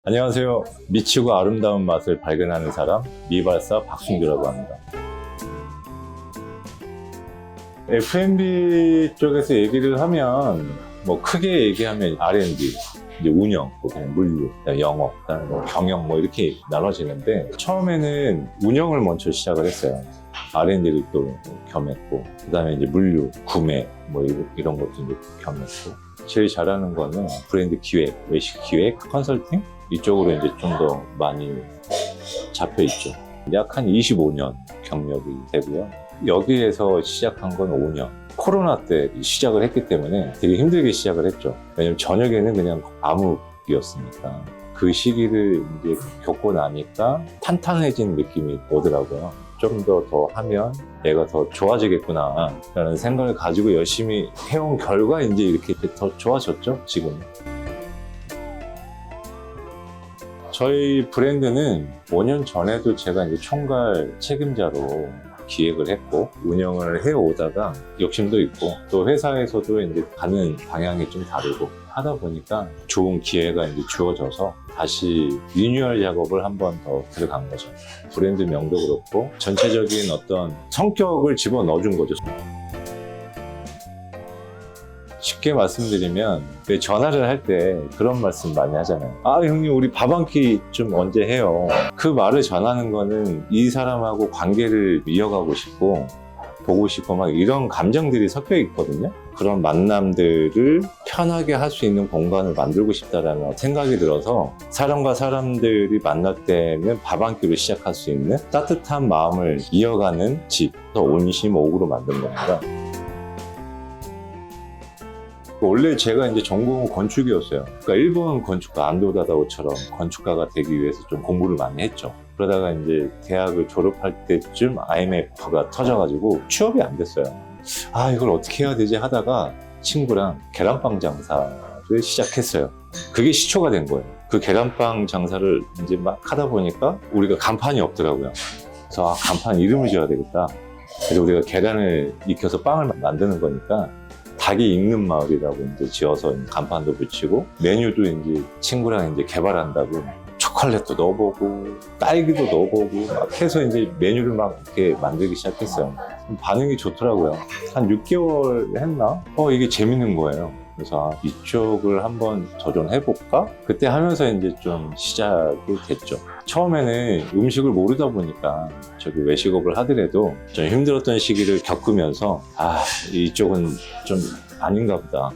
안녕하세요. 미치고 아름다운 맛을 발견하는 사람, 미발사 박순규라고 합니다. F&B 쪽에서 얘기를 하면 뭐 크게 얘기하면 R&D, 이제 운영, 그다음에 물류, 그다음에 영업, 그다음에 뭐 경영 뭐 이렇게 나눠지는데 처음에는 운영을 먼저 시작을 했어요. R&D를 또 겸했고, 그다음에 이제 물류, 구매 뭐 이런 것도 이제 겸했고, 제일 잘하는 거는 브랜드 기획, 외식 기획, 컨설팅 이쪽으로 이제 좀 더 많이 잡혀 있죠. 약 한 25년 경력이 되고요. 여기에서 시작한 건 5년. 코로나 때 시작을 했기 때문에 되게 힘들게 시작을 했죠. 왜냐면 저녁에는 그냥 암흑이었으니까. 그 시기를 이제 겪고 나니까 탄탄해진 느낌이 오더라고요. 좀 더 하면 내가 더 좋아지겠구나 라는 생각을 가지고 열심히 해온 결과 이제 이렇게 더 좋아졌죠, 지금. 저희 브랜드는 5년 전에도 제가 이제 총괄 책임자로 기획을 했고 운영을 해오다가 욕심도 있고 또 회사에서도 이제 가는 방향이 좀 다르고 하다 보니까 좋은 기회가 이제 주어져서 다시 리뉴얼 작업을 한 번 더 들어간 거죠. 브랜드 명도 그렇고 전체적인 어떤 성격을 집어 넣어준 거죠. 쉽게 말씀드리면 전화를 할 때 그런 말씀 많이 하잖아요. 아 형님 우리 밥 한 끼 좀 언제 해요. 그 말을 전하는 거는 이 사람하고 관계를 이어가고 싶고 보고 싶고 막 이런 감정들이 섞여 있거든요. 그런 만남들을 편하게 할 수 있는 공간을 만들고 싶다라는 생각이 들어서 사람과 사람들이 만날 때면 밥 한 끼로 시작할 수 있는 따뜻한 마음을 이어가는 집, 온심옥으로 만든 겁니다. 원래 제가 이제 전공은 건축이었어요. 그러니까 일본 건축가 안도 다다오처럼 건축가가 되기 위해서 좀 공부를 많이 했죠. 그러다가 이제 대학을 졸업할 때쯤 IMF가 터져가지고 취업이 안 됐어요. 아 이걸 어떻게 해야 되지 하다가 친구랑 계란빵 장사를 시작했어요. 그게 시초가 된 거예요. 그 계란빵 장사를 이제 막 하다 보니까 우리가 간판이 없더라고요. 그래서 간판 이름을 지어야 되겠다. 그래서 우리가 계란을 익혀서 빵을 만드는 거니까 닭이 익는 마을이라고 이제 지어서 간판도 붙이고 메뉴도 이제 친구랑 이제 개발한다고 초콜릿도 넣어보고 딸기도 넣어보고 막 해서 이제 메뉴를 막 이렇게 만들기 시작했어요. 반응이 좋더라고요. 한 6개월 했나? 이게 재밌는 거예요. 그래서 이쪽을 한번 도전해볼까? 그때 하면서 이제 좀 시작이 됐죠. 처음에는 음식을 모르다 보니까 저기 외식업을 하더라도 좀 힘들었던 시기를 겪으면서 이쪽은 좀 아닌가 보다.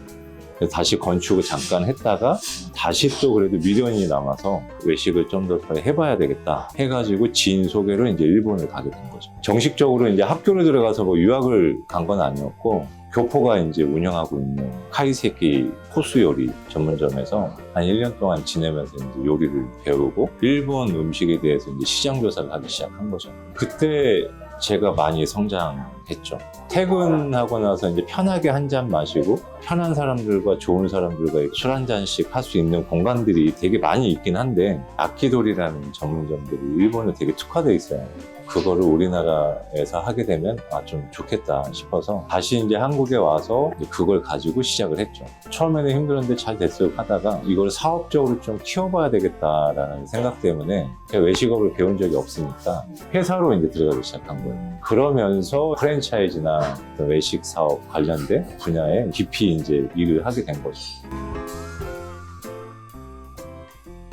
그래서 다시 건축을 잠깐 했다가 다시 또 그래도 미련이 남아서 외식을 좀 더 해봐야 되겠다 해가지고 지인 소개로 이제 일본을 가게 된 거죠. 정식적으로 이제 학교를 들어가서 뭐 유학을 간 건 아니었고 교포가 이제 운영하고 있는 카이세키 코스 요리 전문점에서 한 1년 동안 지내면서 이제 요리를 배우고 일본 음식에 대해서 이제 시장 조사를 하기 시작한 거죠. 그때 제가 많이 성장했죠. 퇴근하고 나서 이제 편하게 한 잔 마시고 편한 사람들과 좋은 사람들과 술 한 잔씩 할 수 있는 공간들이 되게 많이 있긴 한데 아키도리라는 전문점들이 일본에 되게 특화되어 있어요. 그거를 우리나라에서 하게 되면 좀 좋겠다 싶어서 다시 이제 한국에 와서 그걸 가지고 시작을 했죠. 처음에는 힘들었는데 잘 됐어요 하다가 이걸 사업적으로 좀 키워봐야 되겠다라는 생각 때문에 제가 외식업을 배운 적이 없으니까 회사로 이제 들어가기 시작한 거예요. 그러면서 프랜차이즈나 외식 사업 관련된 분야에 깊이 이제 일을 하게 된 거죠.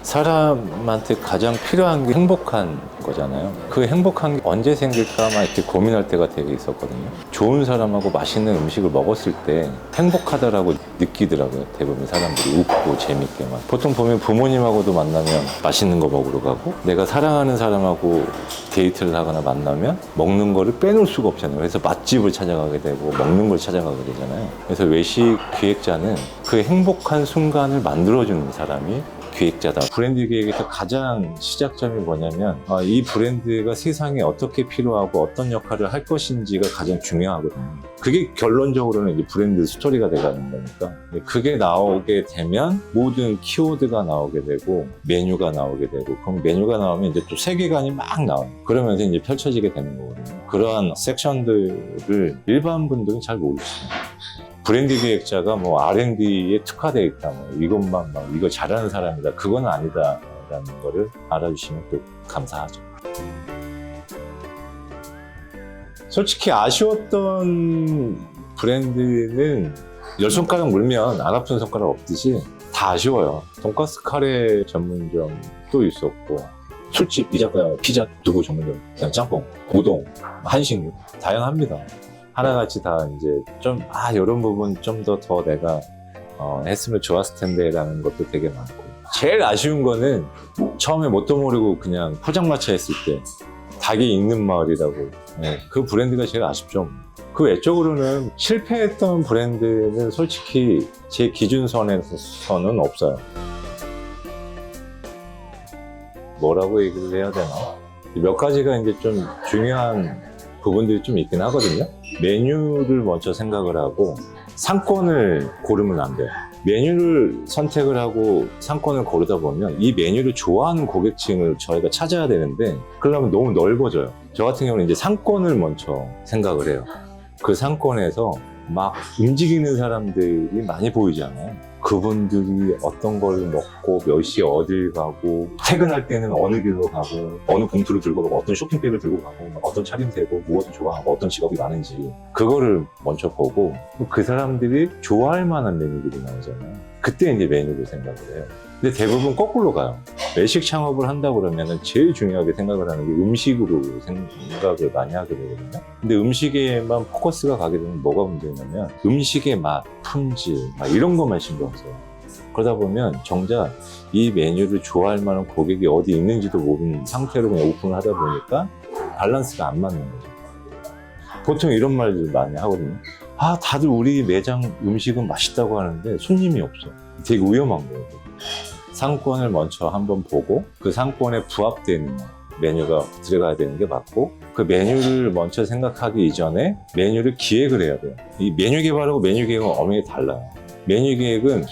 사람한테 가장 필요한 게 행복한 거잖아요. 그 행복한 게 언제 생길까 막 이렇게 고민할 때가 되게 있었거든요. 좋은 사람하고 맛있는 음식을 먹었을 때 행복하다라고 느끼더라고요. 대부분 사람들이 웃고 재밌게 막. 보통 보면 부모님하고도 만나면 맛있는 거 먹으러 가고 내가 사랑하는 사람하고 데이트를 하거나 만나면 먹는 거를 빼놓을 수가 없잖아요. 그래서 맛집을 찾아가게 되고 먹는 걸 찾아가게 되잖아요. 그래서 외식 기획자는 그 행복한 순간을 만들어주는 사람이 기획자다. 브랜드 기획에서 가장 시작점이 뭐냐면 이 브랜드가 세상에 어떻게 필요하고 어떤 역할을 할 것인지가 가장 중요하거든요. 그게 결론적으로는 이제 브랜드 스토리가 돼가는 거니까 그게 나오게 되면 모든 키워드가 나오게 되고 메뉴가 나오게 되고 그럼 메뉴가 나오면 이제 또 세계관이 막 나와요. 그러면서 이제 펼쳐지게 되는 거거든요. 그러한 섹션들을 일반 분들은 잘 모르시죠. 브랜드 기획자가 뭐 R&D에 특화되어 있다, 뭐 이것만 막 이거 잘하는 사람이다, 그건 아니다. 브랜드라는 거를 알아주시면 또 감사하죠. 솔직히 아쉬웠던 브랜드는 10손가락 물면 안 아픈 손가락 없듯이 다 아쉬워요. 돈가스 카레 전문점도 있었고, 술집, 이자카야, 피자, 두부 전문점, 그냥 짬뽕, 우동, 한식류 다양합니다. 하나같이 다 이제 좀 이런 부분 좀 더 내가 했으면 좋았을 텐데 라는 것도 되게 많고, 제일 아쉬운 거는 처음에 뭣도 모르고 그냥 포장마차 했을 때 닭이 익는 마을이라고, 그 브랜드가 제일 아쉽죠. 그 외적으로는 실패했던 브랜드는 솔직히 제 기준선에서는 없어요. 뭐라고 얘기를 해야 되나? 몇 가지가 이제 좀 중요한 부분들이 좀 있긴 하거든요. 메뉴를 먼저 생각을 하고 상권을 고르면 안 돼요. 메뉴를 선택을 하고 상권을 고르다 보면 이 메뉴를 좋아하는 고객층을 저희가 찾아야 되는데, 그러려면 너무 넓어져요. 저 같은 경우는 이제 상권을 먼저 생각을 해요. 그 상권에서 막 움직이는 사람들이 많이 보이잖아요. 그분들이 어떤 걸 먹고 몇 시에 어딜 가고, 퇴근할 때는 어느 길로 가고, 어느 봉투를 들고 가고, 어떤 쇼핑백을 들고 가고, 어떤 차림새고, 무엇을 좋아하고, 어떤 직업이 많은지 그거를 먼저 보고, 그 사람들이 좋아할 만한 메뉴들이 나오잖아요. 그때 이제 메뉴를 생각을 해요. 근데 대부분 거꾸로 가요. 외식 창업을 한다 그러면 제일 중요하게 생각을 하는 게 음식으로 생각을 많이 하게 되거든요. 근데 음식에만 포커스가 가게 되면 뭐가 문제냐면 음식의 맛, 품질 이런 것만 신경 써요. 그러다 보면 정작 이 메뉴를 좋아할 만한 고객이 어디 있는지도 모르는 상태로 그냥 오픈을 하다 보니까 밸런스가 안 맞는 거죠. 보통 이런 말들 많이 하거든요. 다들 우리 매장 음식은 맛있다고 하는데 손님이 없어. 되게 위험한 거예요. 상권을 먼저 한번 보고 그 상권에 부합되는 메뉴가 들어가야 되는 게 맞고, 그 메뉴를 먼저 생각하기 이전에 메뉴를 기획을 해야 돼요. 이 메뉴 개발하고 메뉴 기획은 엄연히 달라요. 메뉴 기획은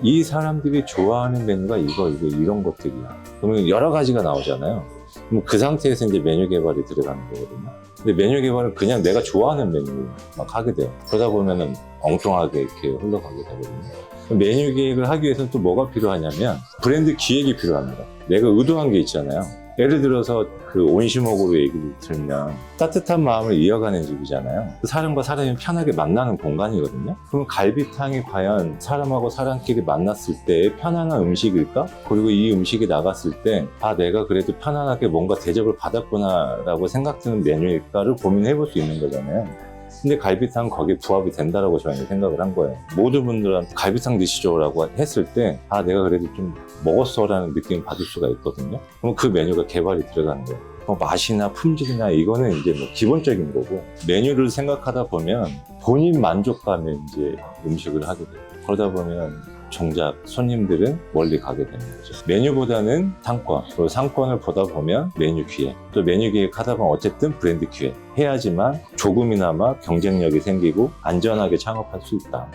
이 사람들이 좋아하는 메뉴가 이거 이런 것들이야. 그러면 여러 가지가 나오잖아요. 그럼 그 상태에서 이제 메뉴 개발이 들어가는 거거든요. 근데 메뉴 개발은 그냥 내가 좋아하는 메뉴 막 하게 돼요. 그러다 보면은 엉뚱하게 이렇게 흘러가게 되거든요. 메뉴 기획을 하기 위해서는 또 뭐가 필요하냐면 브랜드 기획이 필요합니다. 내가 의도한 게 있잖아요. 예를 들어서 그 온심옥으로 얘기를 들면 따뜻한 마음을 이어가는 집이잖아요. 사람과 사람이 편하게 만나는 공간이거든요. 그럼 갈비탕이 과연 사람하고 사람끼리 만났을 때 편안한 음식일까? 그리고 이 음식이 나갔을 때 내가 그래도 편안하게 뭔가 대접을 받았구나 라고 생각드는 메뉴일까를 고민해 볼 수 있는 거잖아요. 근데 갈비탕 거기에 부합이 된다라고 저희는 생각을 한 거예요. 모든 분들한테 갈비탕 드시죠 라고 했을 때 내가 그래도 좀 먹었어 라는 느낌을 받을 수가 있거든요. 그럼 그 메뉴가 개발이 들어가는 거예요. 맛이나 품질이나 이거는 이제 뭐 기본적인 거고, 메뉴를 생각하다 보면 본인 만족감에 이제 음식을 하게 돼요. 그러다 보면 정작 손님들은 멀리 가게 되는 거죠. 메뉴보다는 상권, 그리고 상권을 보다 보면 메뉴 기획, 또 메뉴 기획하다 보면 어쨌든 브랜드 기획 해야지만 조금이나마 경쟁력이 생기고 안전하게 창업할 수 있다.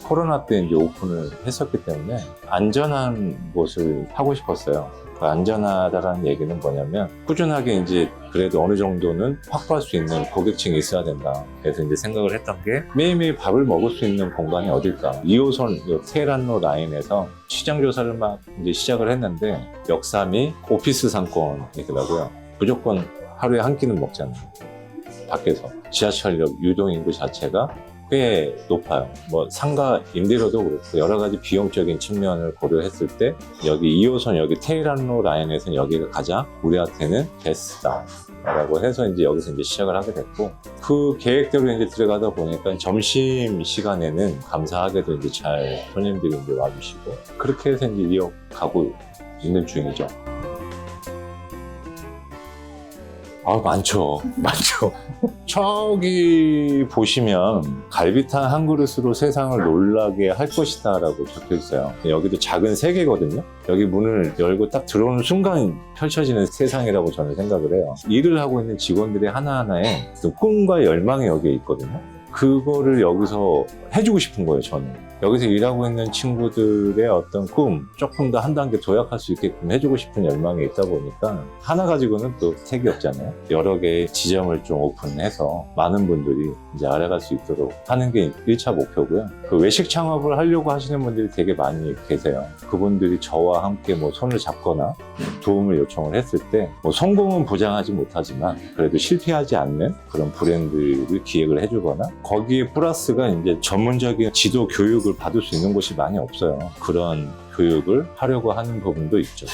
코로나 때 이제 오픈을 했었기 때문에 안전한 곳을 하고 싶었어요. 안전하다라는 얘기는 뭐냐면 꾸준하게 이제 그래도 어느 정도는 확보할 수 있는 고객층이 있어야 된다. 그래서 이제 생각을 했던 게 매일매일 밥을 먹을 수 있는 공간이 어딜까? 2호선 테헤란로 라인에서 시장 조사를 막 이제 시작을 했는데 역삼이 오피스 상권이더라고요. 무조건 하루에 한 끼는 먹잖아요. 밖에서 지하철역 유동 인구 자체가 꽤 높아요. 뭐 상가 임대료도 그렇고 여러 가지 비용적인 측면을 고려했을 때 여기 2호선 여기 테헤란로 라인에서는 여기가 가장 우리한테는 베스트다 라고 해서 이제 여기서 이제 시작을 하게 됐고, 그 계획대로 이제 들어가다 보니까 점심 시간에는 감사하게도 이제 잘 손님들이 이제 와주시고 그렇게 해서 이제 이어가고 있는 중이죠. 많죠. 저기 보시면 갈비탕 한 그릇으로 세상을 놀라게 할 것이다 라고 적혀 있어요. 여기도 작은 세계거든요. 여기 문을 열고 딱 들어오는 순간 펼쳐지는 세상이라고 저는 생각을 해요. 일을 하고 있는 직원들의 하나하나의 꿈과 열망이 여기에 있거든요. 그거를 여기서 해주고 싶은 거예요, 저는. 여기서 일하고 있는 친구들의 어떤 꿈, 조금 더 한 단계 도약할 수 있게끔 해주고 싶은 열망이 있다 보니까 하나 가지고는 또 색이 없잖아요. 여러 개의 지점을 좀 오픈해서 많은 분들이 이제 알아갈 수 있도록 하는 게 1차 목표고요. 그 외식 창업을 하려고 하시는 분들이 되게 많이 계세요. 그분들이 저와 함께 뭐 손을 잡거나 도움을 요청을 했을 때 뭐 성공은 보장하지 못하지만 그래도 실패하지 않는 그런 브랜드를 기획을 해주거나 거기에 플러스가 이제 전문적인 지도 교육을 받을 수 있는 곳이 많이 없어요. 그런 교육을 하려고 하는 부분도 있죠.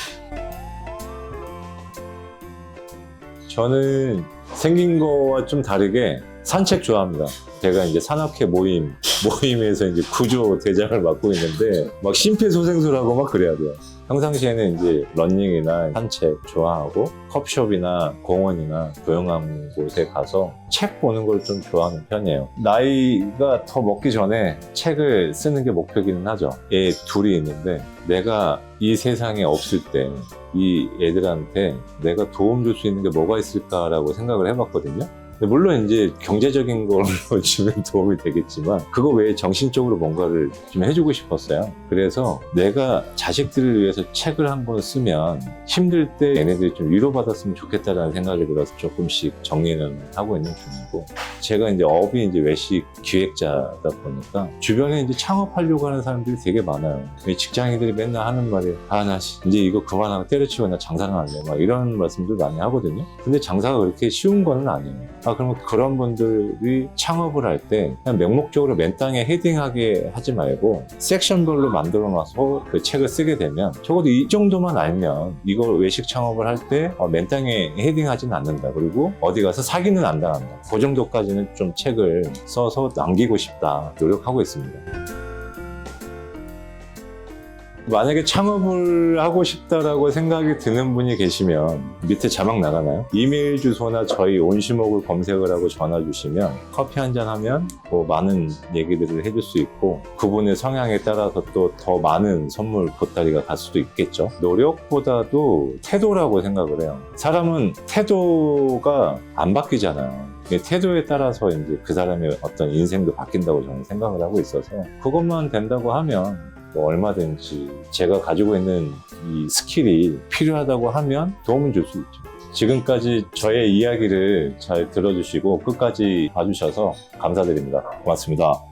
저는 생긴 거와 좀 다르게 산책 좋아합니다. 제가 이제 산악회 모임에서 이제 구조 대장을 맡고 있는데 막 심폐소생술하고 막 그래야 돼요. 평상시에는 이제 러닝이나 산책 좋아하고 커피숍이나 공원이나 조용한 곳에 가서 책 보는 걸 좀 좋아하는 편이에요. 나이가 더 먹기 전에 책을 쓰는 게 목표기는 하죠. 애 둘이 있는데 내가 이 세상에 없을 때 이 애들한테 내가 도움 줄 수 있는 게 뭐가 있을까라고 생각을 해봤거든요. 물론 이제 경제적인 걸로 주면 도움이 되겠지만 그거 외에 정신적으로 뭔가를 좀 해주고 싶었어요. 그래서 내가 자식들을 위해서 책을 한 권 쓰면 힘들 때 얘네들이 좀 위로받았으면 좋겠다라는 생각이 들어서 조금씩 정리는 하고 있는 중이고, 제가 이제 업이 이제 외식 기획자다 보니까 주변에 이제 창업하려고 하는 사람들이 되게 많아요. 직장인들이 맨날 하는 말이 나 이제 이거 그만하고 때려치고 나 장사는 안 해. 막 이런 말씀들 많이 하거든요. 근데 장사가 그렇게 쉬운 거는 아니에요. 그러면 그런 분들이 창업을 할 때 그냥 맹목적으로 맨 땅에 헤딩하게 하지 말고 섹션별로 만들어 놔서 그 책을 쓰게 되면 적어도 이 정도만 알면 이걸 외식 창업을 할 때 맨 땅에 헤딩하지는 않는다. 그리고 어디 가서 사기는 안 당한다. 그 정도까지는 좀 책을 써서 남기고 싶다. 노력하고 있습니다. 만약에 창업을 하고 싶다라고 생각이 드는 분이 계시면 밑에 자막 나가나요? 이메일 주소나 저희 온시목을 검색을 하고 전화 주시면 커피 한잔 하면 뭐 많은 얘기들을 해줄 수 있고 그분의 성향에 따라서 또 더 많은 선물 보따리가 갈 수도 있겠죠. 노력보다도 태도라고 생각을 해요. 사람은 태도가 안 바뀌잖아요. 태도에 따라서 이제 그 사람의 어떤 인생도 바뀐다고 저는 생각을 하고 있어서 그것만 된다고 하면 뭐 얼마든지 제가 가지고 있는 이 스킬이 필요하다고 하면 도움을 줄 수 있죠. 지금까지 저의 이야기를 잘 들어주시고 끝까지 봐주셔서 감사드립니다. 고맙습니다.